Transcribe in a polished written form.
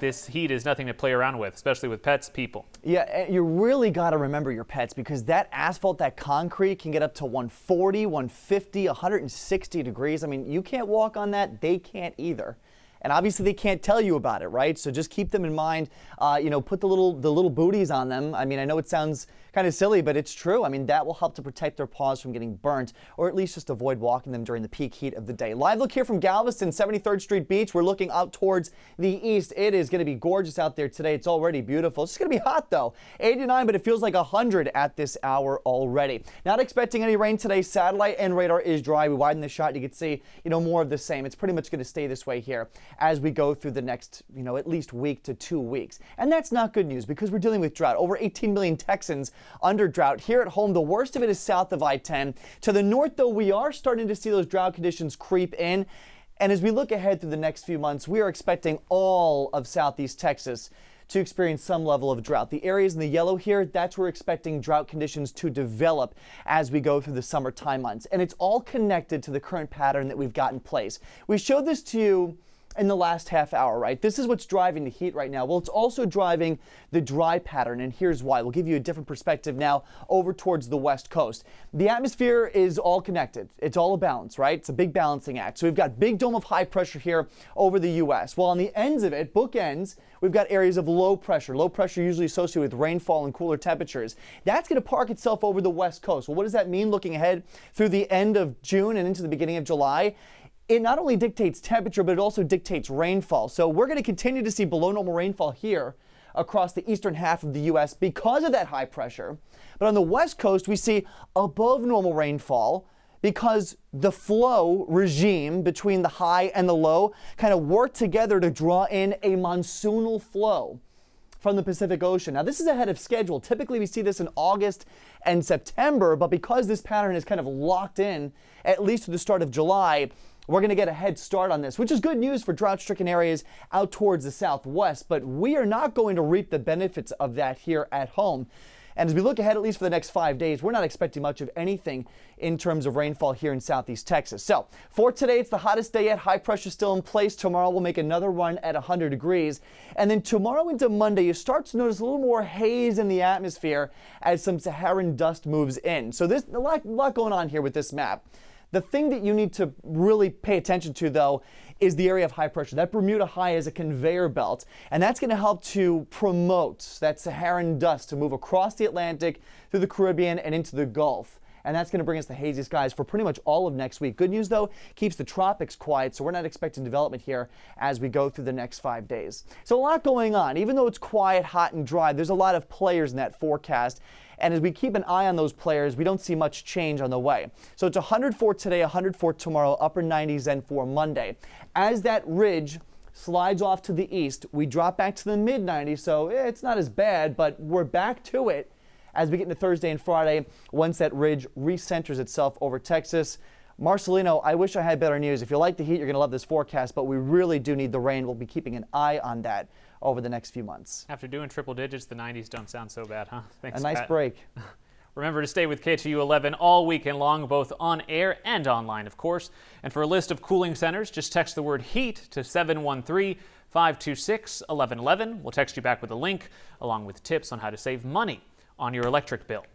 this heat is nothing to play around with, especially with pets, people. Yeah, you really got to remember your pets because that asphalt, that concrete can get up to 140, 150, 160 degrees. I mean, you can't walk on that. They can't either. And obviously they can't tell you about it, right? So just keep them in mind. Put the little booties on them. I mean, I know it sounds kind of silly, but it's true. I mean, that will help to protect their paws from getting burnt, or at least just avoid walking them during the peak heat of the day. Live look here from Galveston, 73rd Street Beach. We're looking out towards the east. It is going to be gorgeous out there today. It's already beautiful. It's going to be hot though, 89, but it feels like 100 at this hour already. Not expecting any rain today. Satellite and radar is dry. We widen the shot. You can see, more of the same. It's pretty much going to stay this way here as we go through the next, at least week to 2 weeks. And that's not good news because we're dealing with drought. Over 18 million Texans under drought. Here at home, the worst of it is south of I-10. To the north, though, we are starting to see those drought conditions creep in. And as we look ahead through the next few months, we are expecting all of southeast Texas to experience some level of drought. The areas in the yellow here, that's where we're expecting drought conditions to develop as we go through the summertime months. And it's all connected to the current pattern that we've got in place. We showed this to you in the last half hour, right? This is what's driving the heat right now. Well, it's also driving the dry pattern, and here's why. We'll give you a different perspective now over towards the west coast. The atmosphere is all connected. It's all a balance, right? It's a big balancing act. So we've got big dome of high pressure here over the U.S. Well, on the ends of it, bookends, we've got areas of low pressure. Low pressure usually associated with rainfall and cooler temperatures. That's going to park itself over the west coast. Well, what does that mean looking ahead through the end of June and into the beginning of July? It not only dictates temperature, but it also dictates rainfall. So we're going to continue to see below normal rainfall here across the eastern half of the U.S. because of that high pressure. But on the west coast, we see above normal rainfall because the flow regime between the high and the low kind of work together to draw in a monsoonal flow from the Pacific Ocean. Now, this is ahead of schedule. Typically, we see this in August and September, but because this pattern is kind of locked in, at least to the start of July, we're going to get a head start on this, which is good news for drought-stricken areas out towards the southwest, but we are not going to reap the benefits of that here at home. And as we look ahead, at least for the next 5 days, we're not expecting much of anything in terms of rainfall here in southeast Texas. So for today, it's the hottest day yet. High pressure still in place. Tomorrow we'll make another run at 100 degrees. And then tomorrow into Monday, you start to notice a little more haze in the atmosphere as some Saharan dust moves in. So there's a lot going on here with this map. The thing that you need to really pay attention to, though, is the area of high pressure. That Bermuda High is a conveyor belt, and that's going to help to promote that Saharan dust to move across the Atlantic, through the Caribbean, and into the Gulf. And that's going to bring us the hazy skies for pretty much all of next week. Good news, though, keeps the tropics quiet, so we're not expecting development here as we go through the next 5 days. So a lot going on. Even though it's quiet, hot, and dry, there's a lot of players in that forecast. And as we keep an eye on those players, we don't see much change on the way. So it's 100 for today, 100 for tomorrow, upper 90s then for Monday. As that ridge slides off to the east, we drop back to the mid-90s, so it's not as bad, but we're back to it as we get into Thursday and Friday once that ridge recenters itself over Texas. Marcelino, I wish I had better news. If you like the heat, you're going to love this forecast, but we really do need the rain. We'll be keeping an eye on that over the next few months. After doing triple digits, the 90s don't sound so bad, huh? Thanks, a nice Pat. break. Remember to stay with KTU 11 all weekend long, both on air and online, of course. And for a list of cooling centers, just text the word HEAT to 713-526-1111. We'll text you back with a link along with tips on how to save money on your electric bill.